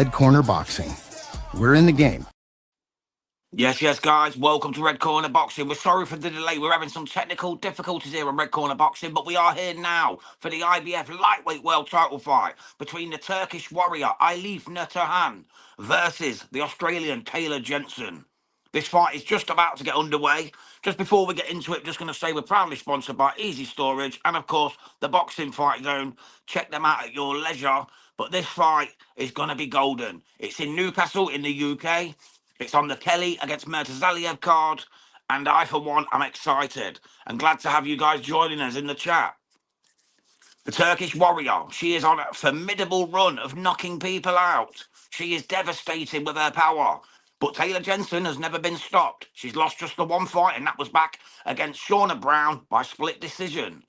Red Corner Boxing. We're in the game. Yes, guys. Welcome to Red Corner Boxing. We're sorry for the delay. We're having some technical difficulties here on Red Corner Boxing, but we are here now for the IBF lightweight world title fight between the Turkish Warrior Elif Nur Turhan versus the Australian Taylah Gentzen. This fight is just about to get underway. Just before we get into it, just going to say we're proudly sponsored by Easy Storage and, of course, the Boxing Fight Zone. Check them out at your leisure. But this fight is going to be golden. It's in Newcastle in the UK. It's on the Kelly against Murtazaliev card. And I, for one, am excited and glad to have you guys joining us in the chat. The Turkish Warrior, she is on a formidable run of knocking people out. She is devastating with her power. But Taylah Gentzen has never been stopped. She's lost just the one fight, and that was back against Shauna Brown by split decision.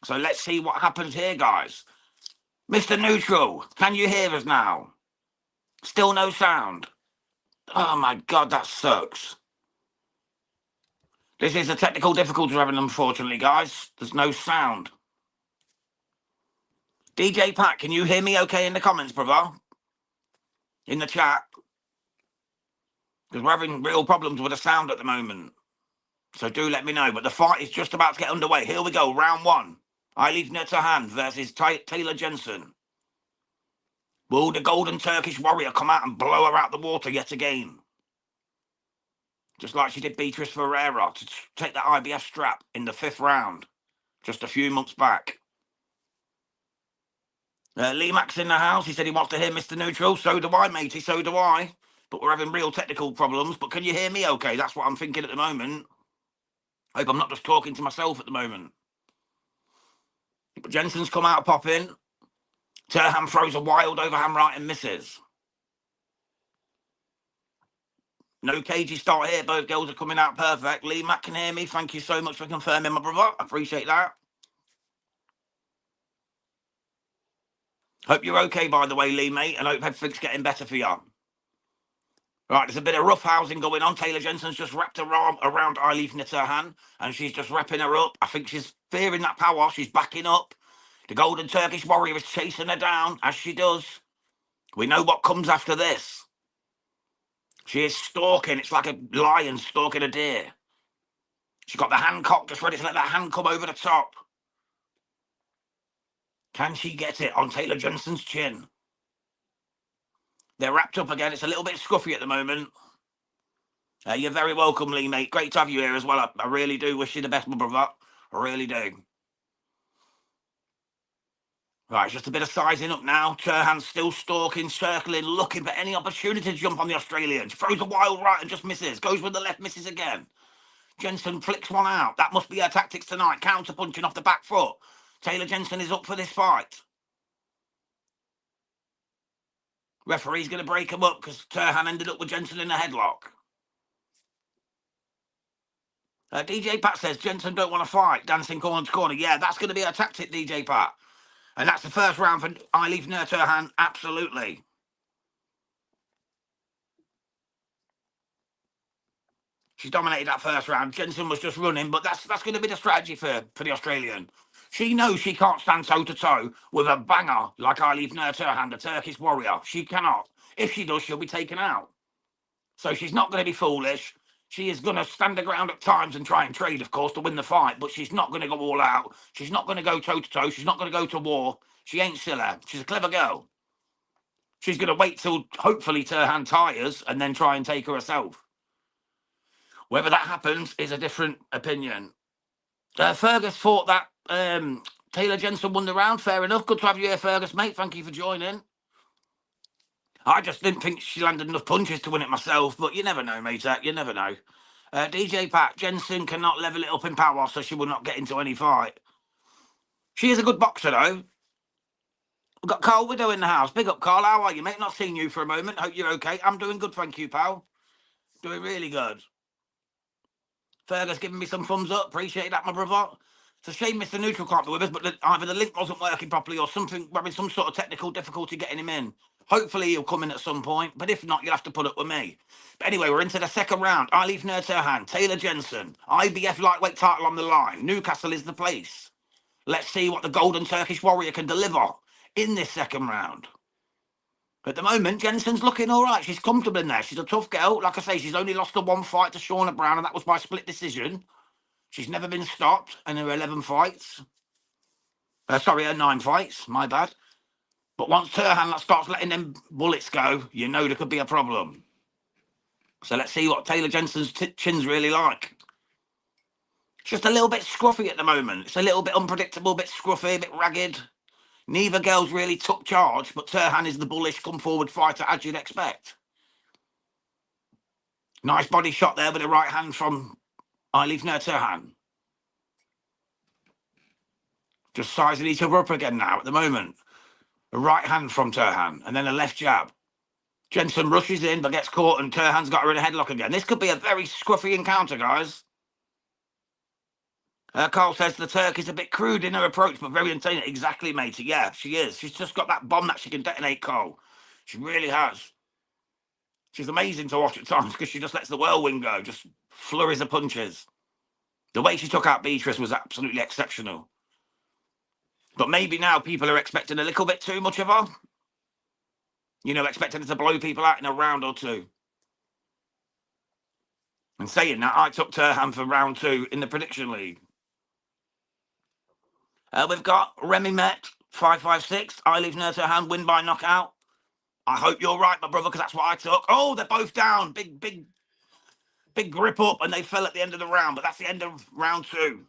So let's see what happens here, guys. Mr. Neutral, can you hear us now? Still no sound. Oh, my God, that sucks. This is the technical difficulty we're having, unfortunately, guys. There's no sound. DJ Pat, can you hear me okay in the comments, brother? In the chat? Because we're having real problems with the sound at the moment. So do let me know. But the fight is just about to get underway. Here we go. Round one. Elif Nur Turhan versus Taylah Gentzen. Will the Golden Turkish Warrior come out and blow her out the water yet again? Just like she did Beatriz Ferreira to take that IBF strap in the 5th round. Just a few months back. Lee Mack's in the house. He said he wants to hear Mr. Neutral. So do I, matey. So do I. But we're having real technical problems. But can you hear me okay? That's what I'm thinking at the moment. Hope I'm not just talking to myself at the moment. But Jensen's come out popping. Turhan throws a wild overhand right and misses. No cagey start here. Both girls are coming out perfect. Lee Mack can hear me. Thank you so much for confirming, my brother. I appreciate that. Hope you're okay, by the way, Lee, mate. And hope everything's getting better for you. Right, there's a bit of rough housing going on. Taylah Gentzen's just wrapped her arm around Elif Nur Turhan, and she's just wrapping her up. I think she's fearing that power. She's backing up. The Golden Turkish Warrior is chasing her down, as she does. We know what comes after this. She is stalking. It's like a lion stalking a deer. She's got the hand cocked, just ready to let that hand come over the top. Can she get it on Taylah Gentzen's chin? They're wrapped up again. It's a little bit scruffy at the moment. You're very welcome, Lee, mate. Great to have you here as well. I really do wish you the best, my brother. I really do. Right, it's just a bit of sizing up now. Turhan's still stalking, circling, looking for any opportunity to jump on the Australian. She throws a wild right and just misses. Goes with the left, misses again. Gentzen flicks one out. That must be her tactics tonight. Counter-punching off the back foot. Taylah Gentzen is up for this fight. Referee's going to break him up because Turhan ended up with Gentzen in a headlock. DJ Pat says, Gentzen don't want to fight. Dancing corner to corner. Yeah, that's going to be a tactic, DJ Pat. And that's the first round for Elif Nur Turhan. Absolutely. She dominated that first round. Gentzen was just running, but that's going to be the strategy for the Australian. She knows she can't stand toe-to-toe with a banger like Elif Nur Turhan, the Turkish Warrior. She cannot. If she does, she'll be taken out. So she's not going to be foolish. She is going to stand her ground at times and try and trade, of course, to win the fight, but she's not going to go all out. She's not going to go toe-to-toe. She's not going to go to war. She ain't silly. She's a clever girl. She's going to wait till, hopefully, Turhan tires and then try and take her herself. Whether that happens is a different opinion. Fergus thought that Taylah Gentzen won the round. Fair enough. Good to have you here, Fergus, mate. Thank you for joining. I just didn't think she landed enough punches to win it myself, but you never know, mate. You never know. DJ Pat, Gentzen cannot level it up in power, so she will not get into any fight. She is a good boxer, though. We've got Carl Widow in the house. Big up, Carl. How are you, mate? Not seen you for a moment. Hope you're okay. I'm doing good, thank you, pal. Doing really good. Fergus giving me some thumbs up. Appreciate that, my brother. It's a shame Mr. Neutral can't be with us, but either the link wasn't working properly or something. We're having some sort of technical difficulty getting him in. Hopefully he'll come in at some point, but if not, you'll have to put up with me. But anyway, we're into the second round. Elif Nur Turhan, Taylah Gentzen, IBF lightweight title on the line. Newcastle is the place. Let's see what the Golden Turkish Warrior can deliver in this second round. At the moment, Jensen's looking all right. She's comfortable in there. She's a tough girl. Like I say, she's only lost the one fight to Shauna Brown, and that was by split decision. She's never been stopped in her 11 fights. Sorry, her 9 fights. My bad. But once Turhan starts letting them bullets go, you know there could be a problem. So let's see what Taylah Gentzen's chin's really like. It's just a little bit scruffy at the moment. It's a little bit unpredictable, a bit scruffy, a bit ragged. Neither girl's really took charge, but Turhan is the bullish, come-forward fighter, as you'd expect. Nice body shot there with the right hand from Elif Nur Turhan. Just sizing each other up again now at the moment. A right hand from Turhan, and then a left jab. Gentzen rushes in, but gets caught, and Turhan's got her in a headlock again. This could be a very scruffy encounter, guys. Carl says the Turk is a bit crude in her approach, but very entertaining. Exactly, matey. Yeah, she is. She's just got that bomb that she can detonate, Carl. She really has. She's amazing to watch at times because she just lets the whirlwind go, just flurries of punches. The way she took out Beatriz was absolutely exceptional. But maybe now people are expecting a little bit too much of her. You know, expecting her to blow people out in a round or two. And saying that, I took Turhan for round 2 in the prediction league. We've got Remy Met, 556. Elif Nur Turhan, win by knockout. I hope you're right, my brother, because that's what I took. Oh, they're both down. Big grip up, and they fell at the end of the round. But that's the end of round 2.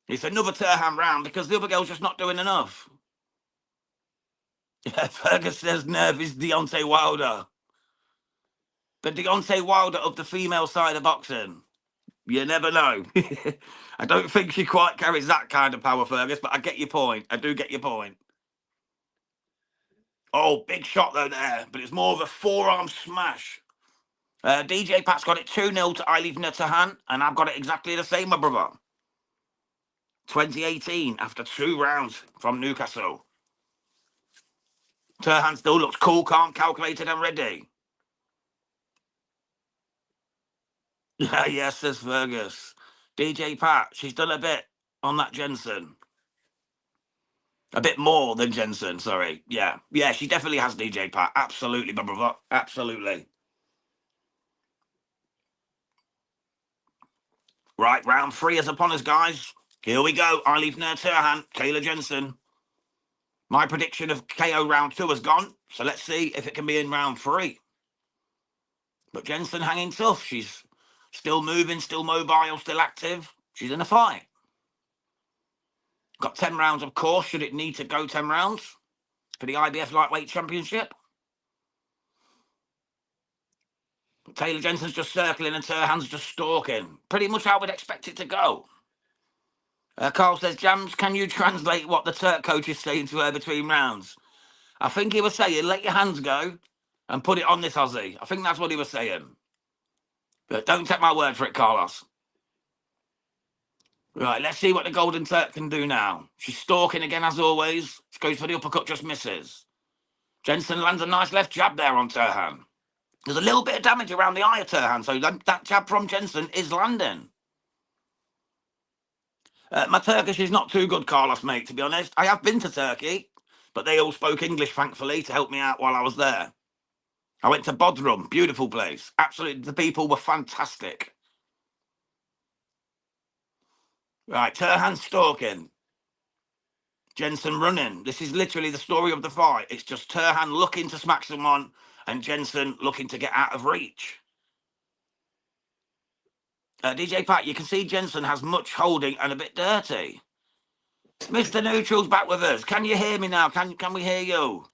It's another Turhan round because the other girl's just not doing enough. Yeah, Fergus says nerve is Deontay Wilder. The Deontay Wilder of the female side of boxing. You never know. I don't think she quite carries that kind of power, Fergus, but I get your point. I do get your point. Oh, big shot, though, there. But it's more of a forearm smash. DJ Pat's got it 2-0 to Elif Nur Turhan, and I've got it exactly the same, my brother. 2018, after 2 rounds from Newcastle. Turhan still looks cool, calm, calculated, and ready. Yeah, yes, says Fergus. DJ Pat, she's done a bit on that Jensen. A bit more than Jensen, sorry. Yeah, she definitely has, DJ Pat. Absolutely, my brother. Absolutely. Right, round 3 is upon us, guys. Here we go. Elif Nur Turhan, Taylah Gentzen. My prediction of KO round 2 has gone, so let's see if it can be in round 3. But Jensen hanging tough. She's still moving, still mobile, still active. She's in a fight. Got 10 rounds, of course, should it need to go 10 rounds for the IBF Lightweight Championship. But Taylah Gentzen's just circling and Turhan's just stalking. Pretty much how we'd expect it to go. Carl says, Jams, can you translate what the Turk coach is saying to her between rounds? I think he was saying, let your hands go and put it on this Aussie. I think that's what he was saying. But don't take my word for it, Carlos. Right, let's see what the Golden Turk can do now. She's stalking again, as always. She goes for the uppercut, just misses. Gentzen lands a nice left jab there on Turhan. There's a little bit of damage around the eye of Turhan, so that jab from Gentzen is landing. My Turkish is not too good, Carlos, mate, to be honest. I have been to Turkey, but they all spoke English, thankfully, to help me out while I was there. I went to Bodrum, beautiful place. Absolutely, the people were fantastic. Right, Turhan stalking. Jensen running. This is literally the story of the fight. It's just Turhan looking to smack someone and Jensen looking to get out of reach. DJ Pat, you can see Jensen has much holding and a bit dirty. Mr. Neutral's back with us. Can you hear me now? Can we hear you?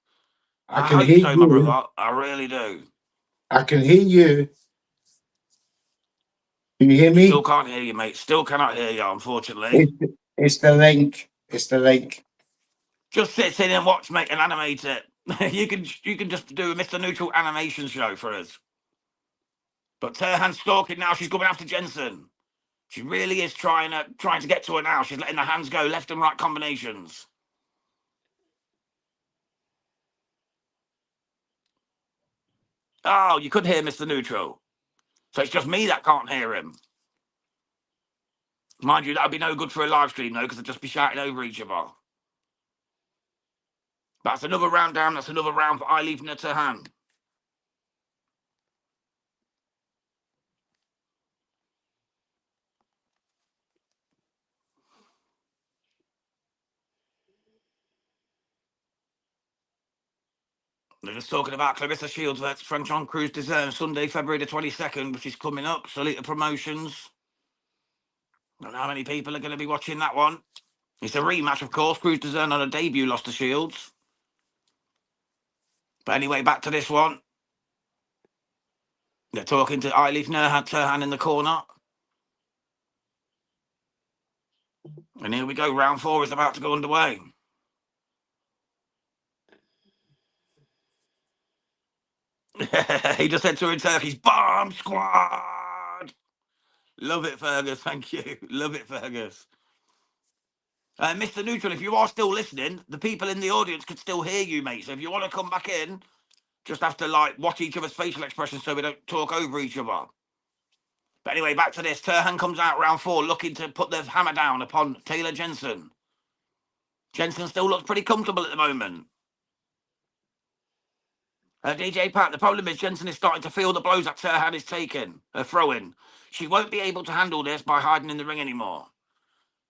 I can hear so, you. My brother. I really do. I can hear you. Can you hear me? Still can't hear you, mate. Still cannot hear you, unfortunately. It's the link. It's the link. Just sit in and watch, mate, and animate it. you can just do a Mr. Neutral animation show for us. But Turhan's stalking now. She's going after Jensen. She really is trying to get to her now. She's letting the hands go, left and right combinations. Oh, you could hear Mr. Neutral. So it's just me that can't hear him. Mind you, that would be no good for a live stream, though, because they'd just be shouting over each other. That's another round down. That's another round for Elif Nur Turhan. They're just talking about Clarissa Shields versus Franchon Cruz Deserve Sunday, February the 22nd, which is coming up. Solita Promotions. Don't know how many people are going to be watching that one. It's a rematch, of course. Cruz Deserve on a debut lost to Shields. But anyway, back to this one. They're talking to Elif Nur Turhan in the corner. And here we go. Round 4 is about to go underway. He just said to in Turkey's bomb squad. Love it, Fergus. Thank you. Love it, Fergus. Mr. Neutral, if you are still listening, the people in the audience could still hear you, mate. So if you want to come back in, just have to like watch each other's facial expressions so we don't talk over each other. But anyway, back to this. Turhan comes out round 4 looking to put the hammer down upon Taylah Gentzen. Gentzen still looks pretty comfortable at the moment. DJ Pat, the problem is Gentzen is starting to feel the blows that Turhan is taking, throwing. She won't be able to handle this by hiding in the ring anymore.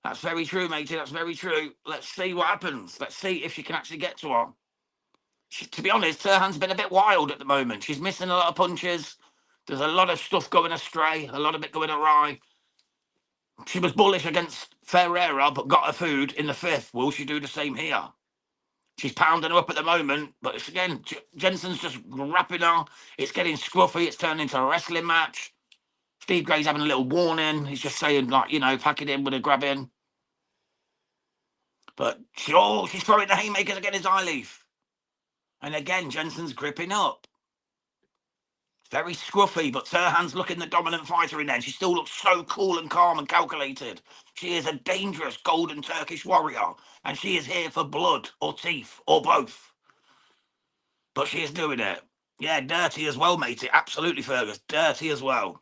That's very true, matey. That's very true. Let's see what happens. Let's see if she can actually get to her. To be honest, Turhan's been a bit wild at the moment. She's missing a lot of punches. There's a lot of stuff going astray, a lot of it going awry. She was bullish against Ferreira, but got her food in the 5th. Will she do the same here? She's pounding her up at the moment, but it's, again, Jensen's just wrapping her. It's getting scruffy. It's turned into a wrestling match. Steve Gray's having a little warning. He's just saying, like, you know, pack it in with a grab in. But she's throwing the haymakers against Elif. And again, Jensen's gripping up. Very scruffy, but Turhan's looking the dominant fighter in there. She still looks so cool and calm and calculated. She is a dangerous golden Turkish warrior, and she is here for blood or teeth or both. But she is doing it. Yeah, dirty as well, matey. Absolutely, Fergus. Dirty as well.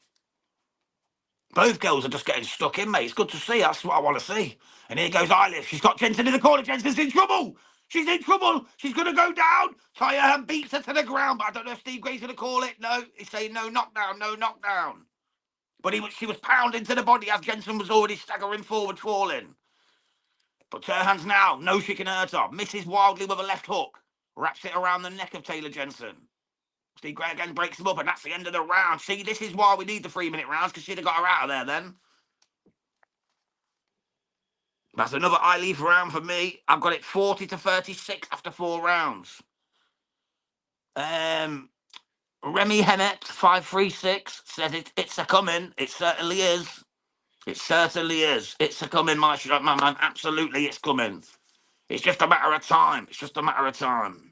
Both girls are just getting stuck in, mate. It's good to see. That's what I want to see. And here goes Elif. She's got Gentzen in the corner. Jensen's in trouble. She's in trouble. She's going to go down. Taylah beats her to the ground, but I don't know if Steve Gray's going to call it. No, he's saying no knockdown, no knockdown. But she was pounding to the body as Gentzen was already staggering forward, falling. But Turhan's now knows she can hurt her. Misses wildly with a left hook. Wraps it around the neck of Taylah Gentzen. Steve Gray again breaks him up, and that's the end of the round. See, this is why we need the 3-minute rounds, because she'd have got her out of there then. That's another Elif round for me. I've got it 40-36 after 4 rounds. Remy Hemet 536 says it's a coming. It certainly is. It certainly is. It's a coming, my man. Absolutely, it's coming. It's just a matter of time. It's just a matter of time.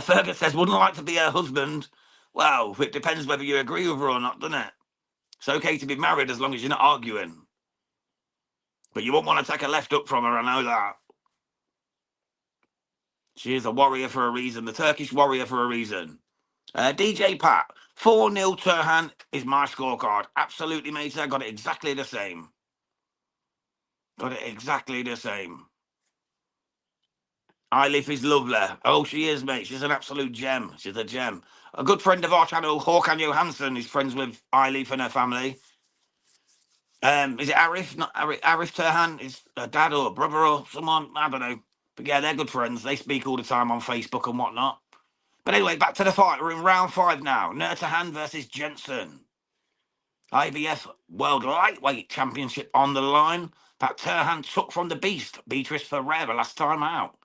Fergus says, wouldn't like to be her husband. Well, it depends whether you agree with her or not, doesn't it? It's okay to be married as long as you're not arguing. But you won't want to take a left up from her, I know that. She is a warrior for a reason, the Turkish warrior for a reason. DJ Pat, 4-0 Turhan is my scorecard. Absolutely, mate. I got it exactly the same. Got it exactly the same. Elif is lovely. Oh, she is, mate. She's an absolute gem. She's a gem. A good friend of our channel, Håkan Johansson, is friends with Elif and her family. Is it Arif? Not Arif Turhan? Is a dad or a brother or someone? I don't know. But yeah, they're good friends. They speak all the time on Facebook and whatnot. But anyway, back to the fight. We're in round 5 now. Nur Turhan versus Gentzen. IBF World Lightweight Championship on the line. But Turhan took from the beast, Beatriz Ferreira, last time out.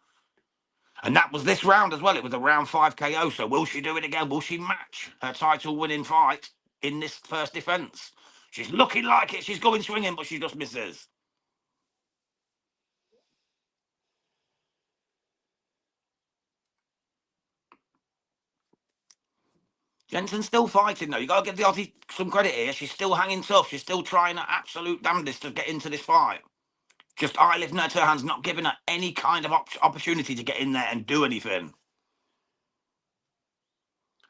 And that was this round as well. It was a round 5 KO. So will she do it again? Will she match her title-winning fight in this first defence? She's looking like it. She's going swinging, but she just misses. Jentsen's still fighting, though. You got to give the Aussie some credit here. She's still hanging tough. She's still trying her absolute damnedest to get into this fight. Just Elif Nur Turhan's not giving her any kind of opportunity to get in there and do anything.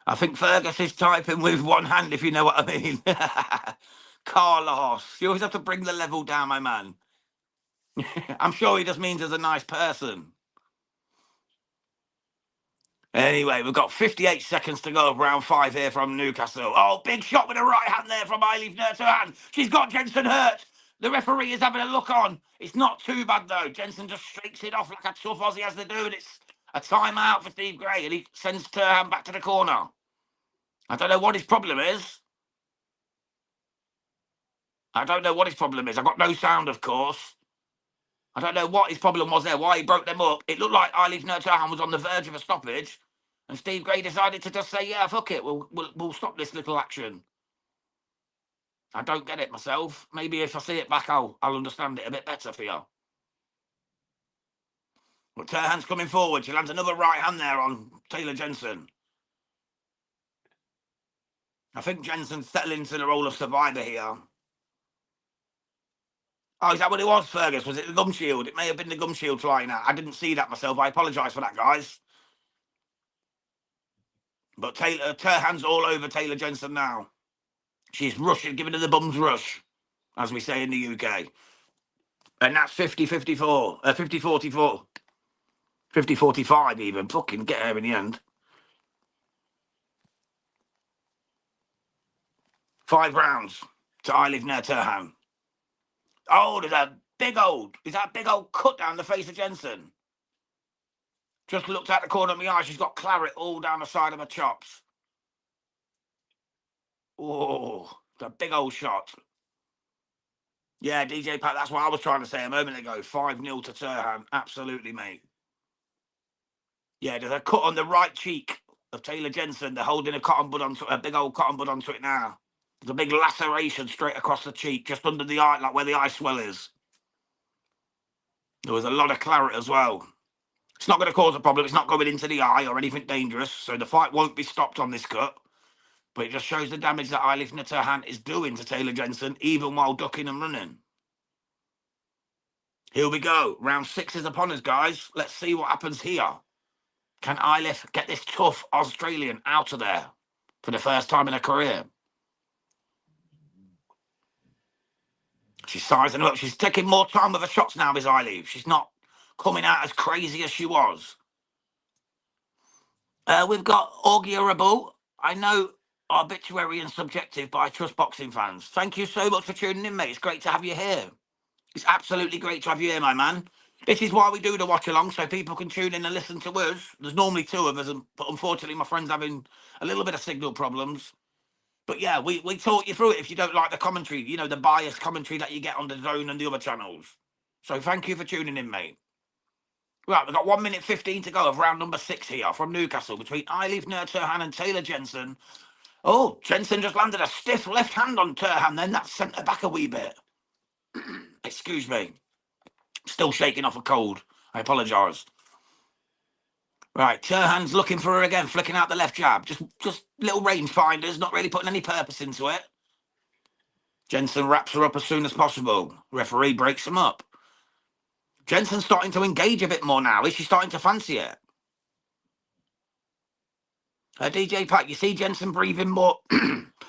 I think Fergus is typing with one hand, if you know what I mean. Carlos, you always have to bring the level down, my man. I'm sure he just means as a nice person. Anyway, we've got 58 seconds to go of round 5 here from Newcastle. Oh, big shot with a right hand there from Elif Nur Turhan. She's got Gentzen hurt. The referee is having a look on. It's not too bad, though. Gentzen just shakes it off like a tough Aussie has to do, and it's a timeout for Steve Gray, and he sends Turhan back to the corner. I don't know what his problem is. I've got no sound, of course. I don't know what his problem was there, why he broke them up. It looked like Elif Nur Turhan was on the verge of a stoppage, and Steve Gray decided to just say, yeah, fuck it, we'll stop this little action. I don't get it myself. Maybe if I see it back, I'll understand it a bit better for you. But Turhan's coming forward. She lands another right hand there on Taylah Gentzen. I think Jensen's settling into the role of survivor here. Oh, is that what it was, Fergus? Was it the gum shield? It may have been the gum shield flying out. I didn't see that myself. I apologise for that, guys. But Turhan's all over Taylah Gentzen now. She's rushing, giving her the bum's rush, as we say in the UK. And that's 50-54, 50-44. 50-45 even. Fucking get her in the end. 5 rounds to Elif Nur Turhan. Oh, is that big old cut down the face of Gentzen. Just looked out the corner of my eye. She's got claret all down the side of her chops. Oh, the big old shot. Yeah, DJ Pat, that's what I was trying to say a moment ago. 5-0 to Turhan. Absolutely, mate. Yeah, there's a cut on the right cheek of Taylah Gentzen. They're holding a cotton bud onto it, a big old cotton bud onto it now. There's a big laceration straight across the cheek, just under the eye, like where the eye swell is. There was a lot of claret as well. It's not going to cause a problem. It's not going into the eye or anything dangerous, so the fight won't be stopped on this cut. But it just shows the damage that Elif Nur Turhan is doing to Taylah Gentzen, even while ducking and running. Here we go. Round 6 is upon us, guys. Let's see what happens here. Can Elif get this tough Australian out of there for the first time in her career? She's sizing up. She's taking more time with her shots now, Miss Elif. She's not coming out as crazy as she was. We've got Augia Rabu. I know arbitrary and subjective, but I trust boxing fans. Thank you so much for tuning in, mate. It's great to have you here. It's absolutely great to have you here, my man. This is why we do the watch along, so people can tune in and listen to us. There's normally 2 of us, but unfortunately my friend's having a little bit of signal problems. But yeah, we talk you through it if you don't like the commentary, you know, the biased commentary that you get on the Zone and the other channels. So thank you for tuning in, mate. Right, we've got 1 minute 15 to go of round number 6 here from Newcastle between Elif Nur Turhan and Taylah Gentzen. Oh, Gentzen just landed a stiff left hand on Turhan, then that sent her back a wee bit. Excuse me. Still shaking off a cold. I apologise. Right, Turhan's looking for her again, flicking out the left jab. Just little range finders, not really putting any purpose into it. Gentzen wraps her up as soon as possible. Referee breaks him up. Gentzen's starting to engage a bit more now. Is she starting to fancy it? DJ Pat, you see Gentzen breathing more,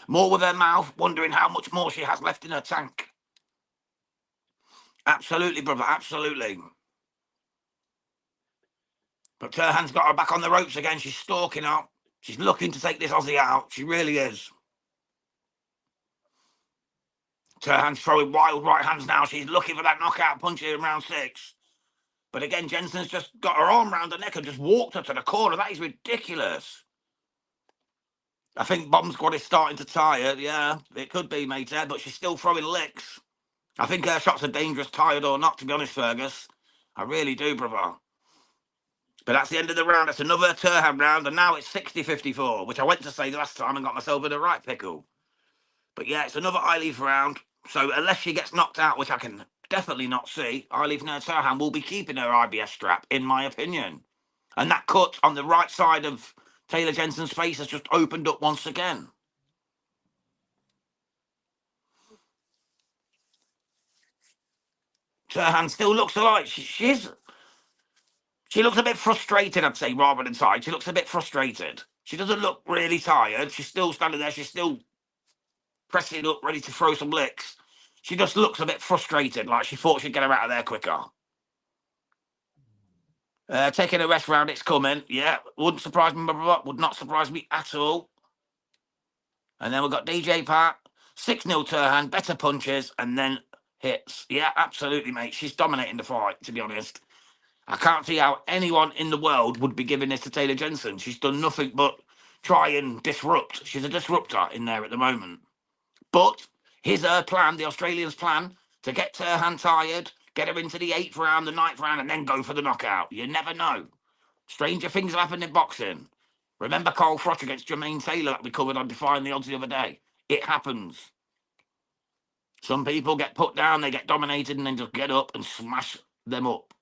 more with her mouth, wondering how much more she has left in her tank. Absolutely, brother, absolutely. But Turhan's got her back on the ropes again. She's stalking up. She's looking to take this Aussie out. She really is. Turhan's throwing wild right hands now. She's looking for that knockout punch here in round 6. But again, Jensen's just got her arm around her neck and just walked her to the corner. That is ridiculous. I think Bomb Squad is starting to tire. Yeah, it could be, mate, but she's still throwing licks. I think her shots are dangerous, tired or not, to be honest, Fergus. I really do, brother. But that's the end of the round. That's another Turhan round, and now it's 60-54, which I went to say last time and got myself in the right pickle. But yeah, it's another Elif round. So unless she gets knocked out, which I can definitely not see, Elif Nur Turhan will be keeping her IBS strap, in my opinion. And that cut on the right side of Taylah Gentzen's face has just opened up once again. Turhan still looks alike. She looks a bit frustrated, I'd say, rather than tired. She looks a bit frustrated. She doesn't look really tired. She's still standing there. She's still pressing up, ready to throw some licks. She just looks a bit frustrated, like she thought she'd get her out of there quicker. Taking a rest round, it's coming. Yeah, wouldn't surprise me. Would not surprise me at all. And then we've got DJ Pat, 6-0 Turhan, better punches, and then hits. Yeah, absolutely, mate. She's dominating the fight, to be honest. I can't see how anyone in the world would be giving this to Taylah Gentzen. She's done nothing but try and disrupt. She's a disruptor in there at the moment. But here's her plan, the Australians' plan, to get Turhan tired, get her into the 8th round, the 9th round, and then go for the knockout. You never know. Stranger things have happened in boxing. Remember Carl Froch against Jermaine Taylor that we covered on Defying the Odds the other day? It happens. Some people get put down, they get dominated, and then just get up and smash them up.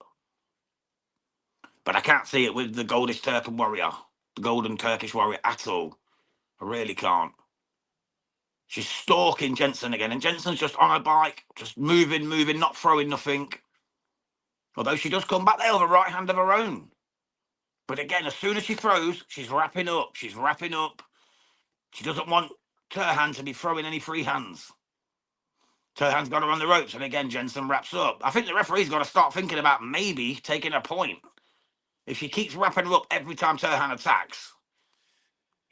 But I can't see it with the Goldish Turkish Warrior, the Golden Turkish Warrior at all. I really can't. She's stalking Gentzen again, and Jentzen's just on her bike, just moving, not throwing nothing. Although she does come back there with a right hand of her own. But again, as soon as she throws, she's wrapping up. She's wrapping up. She doesn't want Turhan to be throwing any free hands. Turhan's got her on the ropes, and again, Gentzen wraps up. I think the referee's got to start thinking about maybe taking a point. If she keeps wrapping her up every time Turhan attacks,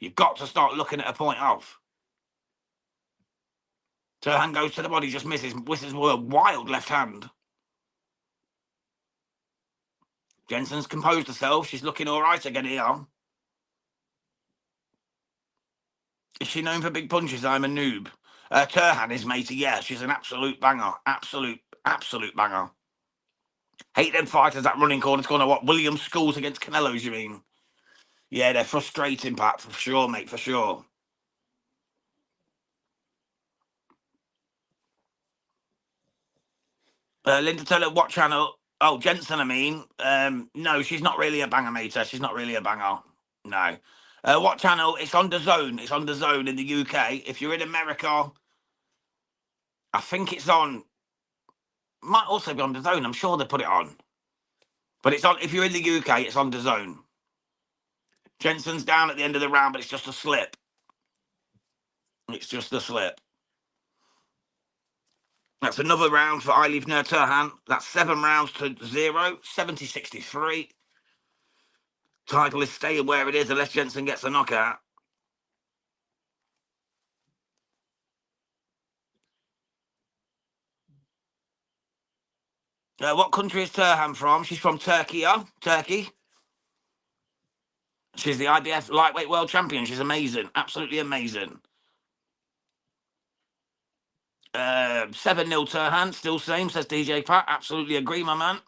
you've got to start looking at a point off. Turhan goes to the body, just misses with a wild left hand. Jentzen's composed herself. She's looking all right again here. Is she known for big punches? I'm a noob. Turhan is, matey. Yeah, she's an absolute banger. Absolute banger. Hate them fighters that running corner to corner. What, William Schools against Canelo's, you mean? Yeah, they're frustrating, Pat, for sure, mate, for sure. Linda Taylor, what channel? Oh, Gentzen, I mean. No, she's not really a banger, mate. She's not really a banger. No. What channel? It's on the Zone. It's on the Zone in the UK. If you're in America, I think it's on. Might also be on the Zone. I'm sure they put it on. But it's on. If you're in the UK, it's on the Zone. Jentzen's down at the end of the round, but it's just a slip. It's just a slip. That's another round for Elif Nur Turhan. That's 7 rounds to 0, 70-63. Title is staying where it is unless Gentzen gets a knockout. What country is Turhan from? She's from Turkey. Turkey. She's the IBF lightweight world champion. She's amazing. Absolutely amazing. 7-0 Turhan. Still same, says DJ Pat. Absolutely agree, my man.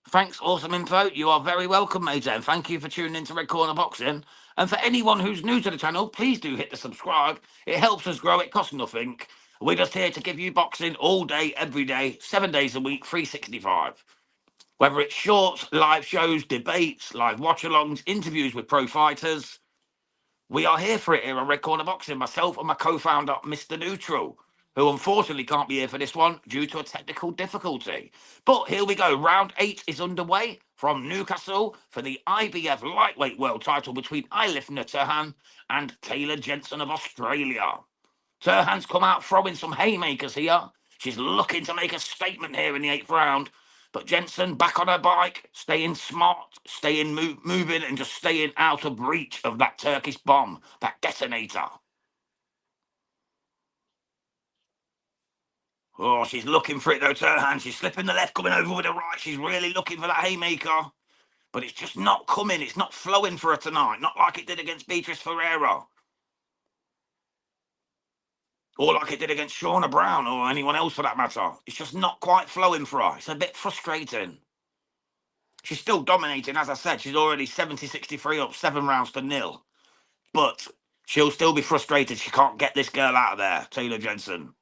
Thanks, awesome info. You are very welcome, mate. And thank you for tuning into Red Corner Boxing. And for anyone who's new to the channel, please do hit the subscribe. It helps us grow. It costs nothing. We're just here to give you boxing all day, every day, 7 days a week, 365. Whether it's shorts, live shows, debates, live watch-alongs, interviews with pro fighters, we are here for it here on Red Corner Boxing. Myself and my co-founder, Mr. Neutral, who unfortunately can't be here for this one due to a technical difficulty. But here we go. Round 8 is underway from Newcastle for the IBF lightweight world title between Elif Nur Turhan and Taylah Gentzen of Australia. Turhan's come out throwing some haymakers here. She's looking to make a statement here in the 8th round. But Gentzen back on her bike, staying smart, staying moving, and just staying out of reach of that Turkish bomb, that detonator. Oh, she's looking for it though, Turhan. She's slipping the left, coming over with the right. She's really looking for that haymaker. But it's just not coming. It's not flowing for her tonight. Not like it did against Beatriz Ferreira. Or like it did against Shauna Brown or anyone else for that matter. It's just not quite flowing for her. It's a bit frustrating. She's still dominating, as I said. She's already 70-63 up, 7 rounds to 0. But she'll still be frustrated. She can't get this girl out of there, Taylah Gentzen.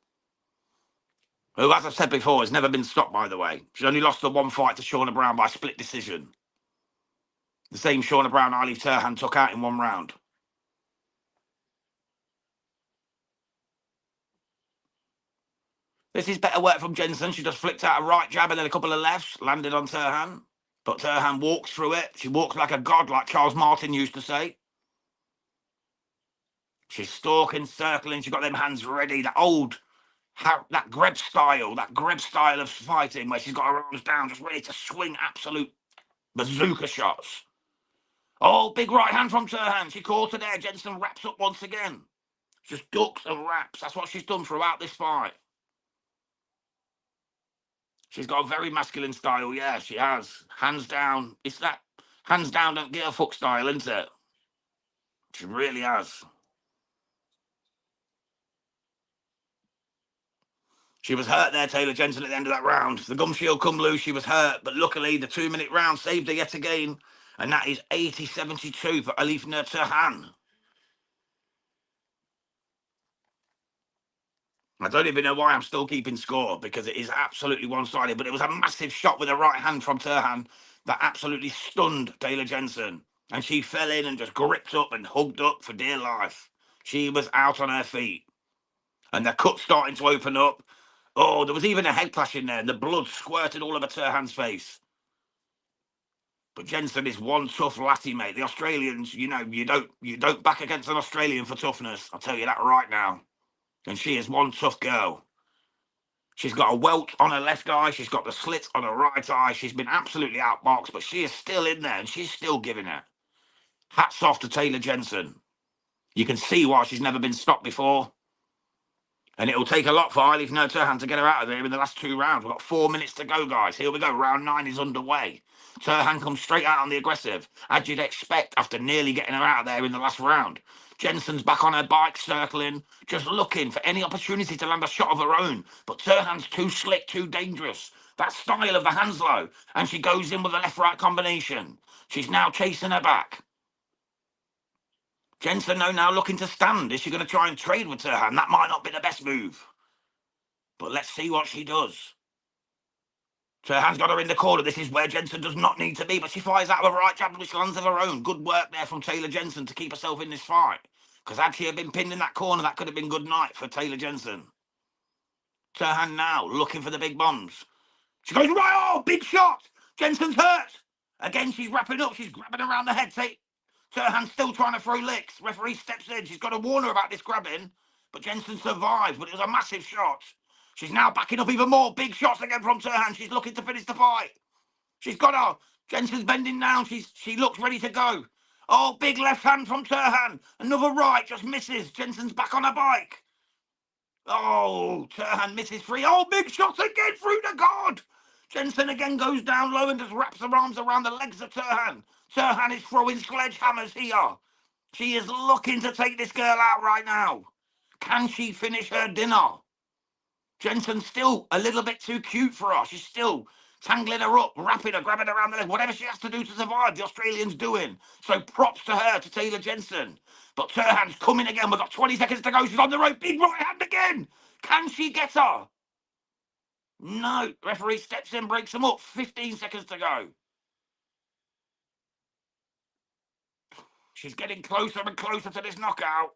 Who, as I said before, has never been stopped, by the way. She's only lost the 1 fight to Shauna Brown by split decision. The same Shauna Brown Elif Turhan took out in 1 round. This is better work from Gentzen. She just flicked out a right jab and then a couple of lefts, landed on Turhan. But Turhan walks through it. She walks like a god, like Charles Martin used to say. She's stalking, circling. She's got them hands ready. That old, that Greb style of fighting where she's got her arms down, just ready to swing absolute Bazooka shots. Oh, big right hand from Turhan. She caught her there. Gentzen wraps up once again. Just ducks and wraps. That's what she's done throughout this fight. She's got a very masculine style. Yeah, she has. Hands down. It's that hands down, don't give a fuck style, isn't it? She really has. She was hurt there, Taylah Gentzen, at the end of that round. The gum shield come loose. She was hurt, but luckily the 2-minute round saved her yet again. And that is 80-72 for Elif Nur Turhan. I don't even know why I'm still keeping score, because it is absolutely one-sided. But it was a massive shot with the right hand from Turhan that absolutely stunned Taylah Gentzen. And she fell in and just gripped up and hugged up for dear life. She was out on her feet. And the cut's starting to open up. Oh, there was even a head clash in there, and the blood squirted all over Turhan's face. But Gentzen is one tough latty, mate. The Australians, you know, you don't back against an Australian for toughness. I'll tell you that right now. And she is one tough girl. She's got a welt on her left eye. She's got the slit on her right eye. She's been absolutely outboxed, but she is still in there, and she's still giving it. Hats off to Taylah Gentzen. You can see why she's never been stopped before. And it'll take a lot for Elif Nur Turhan to get her out of there in the last 2 rounds. We've got 4 minutes to go, guys. Here we go. Round 9 is underway. Turhan comes straight out on the aggressive, as you'd expect after nearly getting her out of there in the last round. Jenssen's back on her bike, circling, just looking for any opportunity to land a shot of her own. But Turhan's too slick, too dangerous. That style of the hands low. And she goes in with a left-right combination. She's now chasing her back. Gentzen now looking to stand. Is she going to try and trade with Turhan? That might not be the best move. But let's see what she does. Turhan's got her in the corner. This is where Gentzen does not need to be, but she fires out with a right jab, which lands of her own. Good work there from Taylah Gentzen to keep herself in this fight. Because had she been pinned in that corner, that could have been good night for Taylah Gentzen. Turhan now looking for the big bombs. She goes right. Oh, big shot. Jenssen's hurt. Again, she's wrapping up. She's grabbing around the head. Turhan's still trying to throw licks. Referee steps in. She's got to warn her about this grabbing. But Gentzen survived, but it was a massive shot. She's now backing up even more. Big shots again from Turhan. She's looking to finish the fight. She's got her. Jenssen's bending down. She looks ready to go. Oh, big left hand from Turhan. Another right, just misses. Jenssen's back on her bike. Oh, Turhan misses free. Oh, big shots again through the guard. Gentzen again goes down low and just wraps her arms around the legs of Turhan. Turhan is throwing sledgehammers here. She is looking to take this girl out right now. Can she finish her dinner? Jenssen's still a little bit too cute for her. She's still tangling her up, wrapping her, grabbing her around the leg. Whatever she has to do to survive, the Australian's doing. So props to her, to Taylah Gentzen. But Turhan's coming again. We've got 20 seconds to go. She's on the rope. Big right hand again. Can she get her? No. Referee steps in, breaks them up. 15 seconds to go. She's getting closer and closer to this knockout.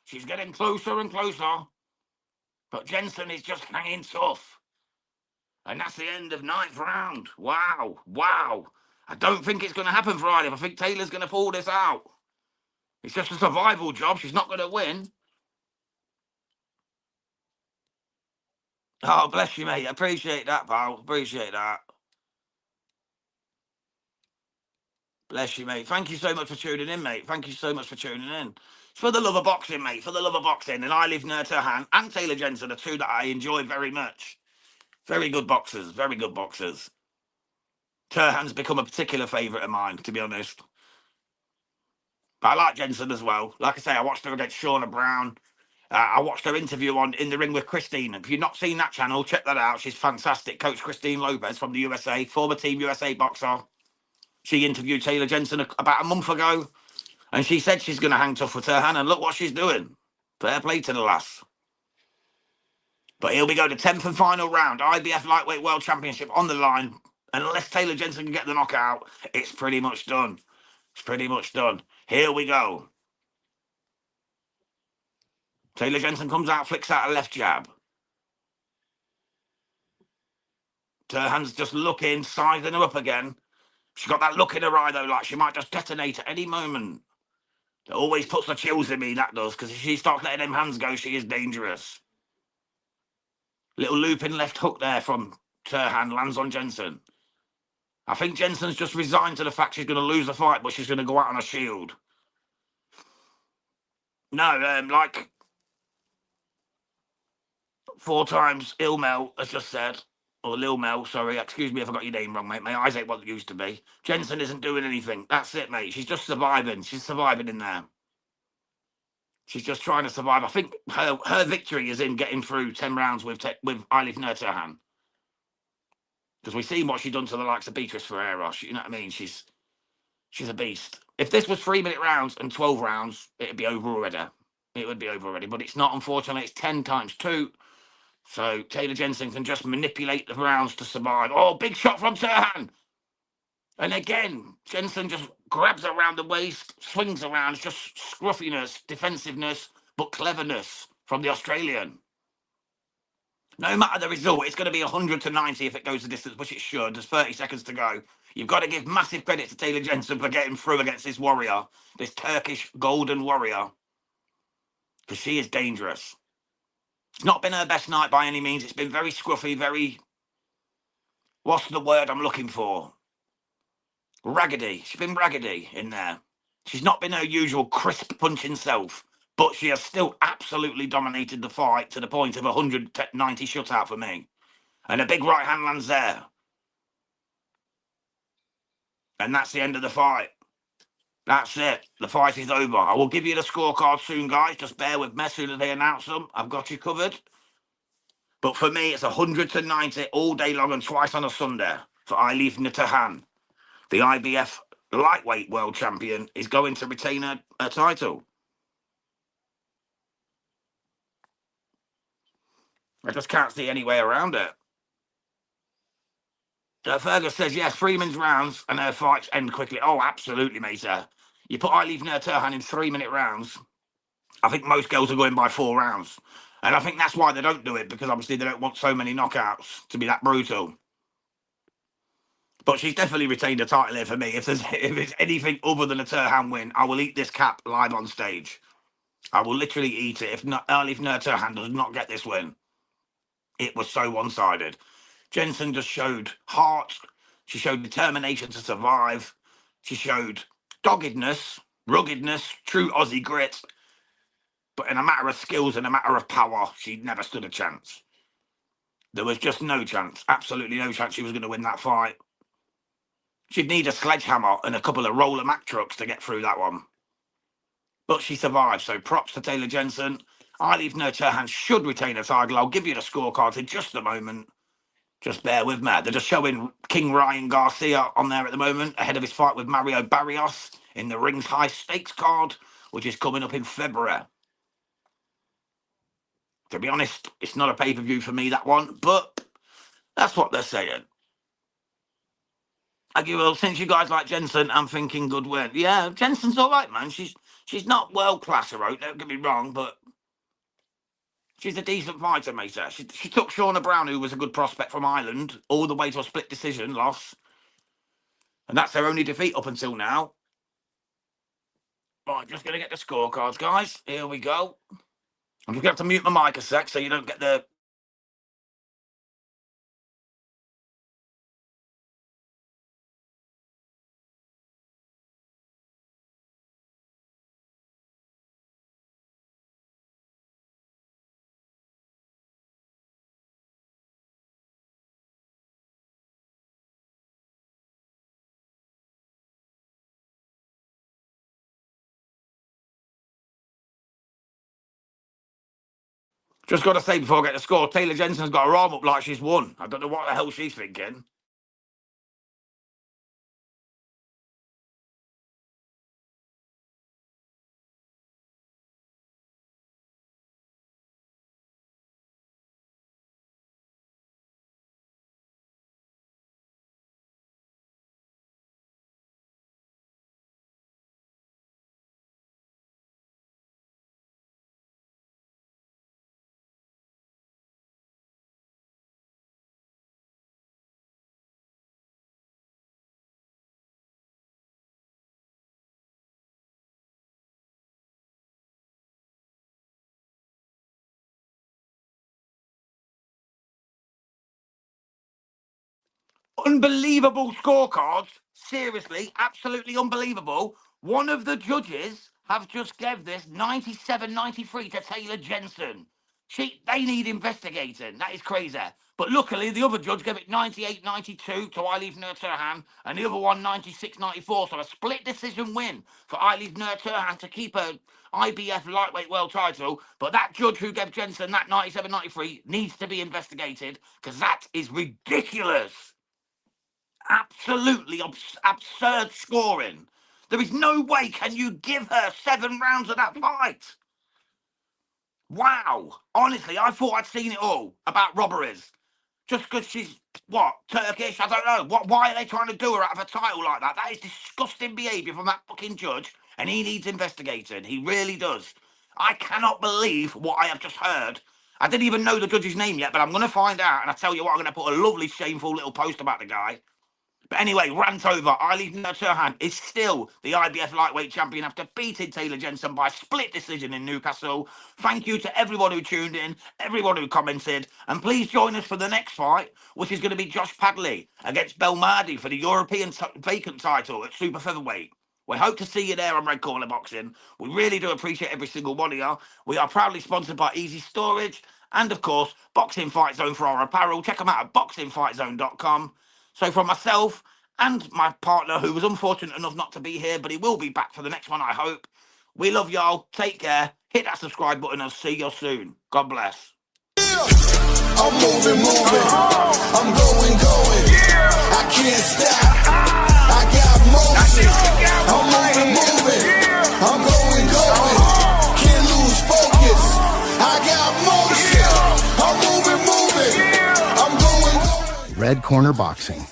She's getting closer and closer. But Gentzen is just hanging tough. And that's the end of 9th round. Wow. Wow. I don't think it's going to happen for Elif. I think Taylor's going to pull this out. It's just a survival job. She's not going to win. Oh, bless you, mate. Appreciate that, pal. Appreciate that. Bless you, mate. Thank you so much for tuning in, mate. Thank you so much for tuning in. It's for the love of boxing, mate. For the love of boxing. And Elif Nur Turhan and Taylah Gentzen are 2 that I enjoy very much. Very good boxers. Very good boxers. Turhan's become a particular favourite of mine, to be honest. But I like Gentzen as well. Like I say, I watched her against Shauna Brown. I watched her interview on In the Ring with Christine. If you've not seen that channel, check that out. She's fantastic. Coach Christine Lopez from the USA, former Team USA boxer. She interviewed Taylah Gentzen about a month ago. And she said she's going to hang tough with Turhan. And look what she's doing. Fair play to the lass. But here we go. The 10th and final round. IBF Lightweight World Championship on the line. Unless Taylah Gentzen can get the knockout, it's pretty much done. It's pretty much done. Here we go. Taylah Gentzen comes out, flicks out a left jab. Turhan's just looking, sizing her up again. She's got that look in her eye, though, like she might just detonate at any moment. It always puts the chills in me, that does, because if she starts letting them hands go, she is dangerous. Little looping left hook there from Turhan, lands on Gentzen. I think Jensen's just resigned to the fact she's going to lose the fight, but she's going to go out on a shield. No, like 4 times Ilmel has just said, or Lil Mel, sorry, excuse me if I got your name wrong, mate. My eyes ain't what they used to be. Jensen isn't doing anything. That's it, mate. She's just surviving. She's surviving in there. She's just trying to survive. I think her victory is in getting through 10 rounds with Elif Nur Turhan. Because we've seen what she's done to the likes of Beatriz Ferreira. You know what I mean? She's a beast. If this was 3-minute rounds and 12 rounds, it'd be over already. It would be over already. But it's not, unfortunately. It's 10 times 2. So Taylah Gentzen can just manipulate the rounds to survive. Oh, big shot from Turhan. And again, Gentzen just grabs her around the waist, swings around. It's just scruffiness, defensiveness, but cleverness from the Australian. No matter the result, it's going to be 100-90 if it goes the distance, which it should. There's 30 seconds to go. You've got to give massive credit to Taylah Gentzen for getting through against this warrior, this Turkish golden warrior, because she is dangerous. It's not been her best night by any means. It's been very scruffy, very... What's the word I'm looking for? Raggedy. She's been raggedy in there. She's not been her usual crisp punching self, but she has still absolutely dominated the fight to the point of 190 shutout for me. And a big right hand lands there. And that's the end of the fight. That's it. The fight is over. I will give you the scorecard soon, guys. Just bear with me as soon as they announce them. I've got you covered. But for me, it's 190 all day long and twice on a Sunday for Elif Nur Turhan. The IBF lightweight world champion is going to retain her title. I just can't see any way around it. Fergus says, yes, Freeman's rounds and her fights end quickly. Oh, absolutely, mate. You put Elif Nur Turhan in 3-minute rounds, I think most girls are going by 4 rounds. And I think that's why they don't do it, because obviously they don't want so many knockouts to be that brutal. But she's definitely retained a title here for me. If it's anything other than a Turhan win, I will eat this cap live on stage. I will literally eat it if Elif Nur Turhan does not get this win. It was so one-sided. Gentzen just showed heart. She showed determination to survive. She showed doggedness, ruggedness, true Aussie grit. But in a matter of skills and a matter of power, she never stood a chance. There was just no chance, absolutely no chance she was going to win that fight. She'd need a sledgehammer and a couple of roller Mack trucks to get through that one. But she survived, so props to Taylah Gentzen. Elif Nur Turhan should retain a title. I'll give you the scorecards in just a moment. Just bear with me. They're just showing King Ryan Garcia on there at the moment, ahead of his fight with Mario Barrios in the Rings High Stakes card, which is coming up in February. To be honest, it's not a pay-per-view for me, that one, but that's what they're saying. Well, since you guys like Gentzen, I'm thinking good win. Yeah, Jensen's all right, man. She's not world-class heroic, don't get me wrong, but she's a decent fighter, mate. She took Shauna Brown, who was a good prospect from Ireland, all the way to a split decision loss. And that's her only defeat up until now. Right, just going to get the scorecards, guys. Here we go. I'm just going to have to mute my mic a sec so you don't get the... Just got to say before I get the score, Taylah Gentzen's got her arm up like she's won. I don't know what the hell she's thinking. Unbelievable scorecards. Seriously, absolutely unbelievable. One of the judges have just gave this 97-93 to Taylah Gentzen. They need investigating. That is crazy. But luckily, the other judge gave it 98-92 to Elif Nur Turhan, and the other one 96-94. So a split decision win for Elif Nur Turhan to keep her IBF lightweight world title. But that judge who gave Gentzen that 97-93 needs to be investigated, because that is ridiculous. Absolutely absurd scoring. There is no way can you give her 7 rounds of that fight. Wow. Honestly, I thought I'd seen it all about robberies. Just because she's, what, Turkish? I don't know. Why are they trying to do her out of a title like that? That is disgusting behaviour from that fucking judge, and he needs investigating. He really does. I cannot believe what I have just heard. I didn't even know the judge's name yet, but I'm going to find out, and I tell you what, I'm going to put a lovely, shameful little post about the guy. But anyway, rant over. Elif Nur Turhan is still the IBF lightweight champion after beating Taylah Gentzen by split decision in Newcastle. Thank you to everyone who tuned in, everyone who commented, and please join us for the next fight, which is going to be Josh Padley against Belmadi for the European vacant title at super featherweight. We hope to see you there on Red Corner Boxing. We really do appreciate every single one of you. We are proudly sponsored by Easy Storage and, of course, Boxing Fight Zone for our apparel. Check them out at boxingfightzone.com. So from myself and my partner, who was unfortunate enough not to be here, but he will be back for the next one, I hope. We love y'all. Take care. Hit that subscribe button. I'll see you soon. God bless. I'm moving. I'm going. I can't stop. I got motion. I'm moving. I'm going. Can't lose focus. I got motion. I'm moving. I'm going. Red Corner Boxing.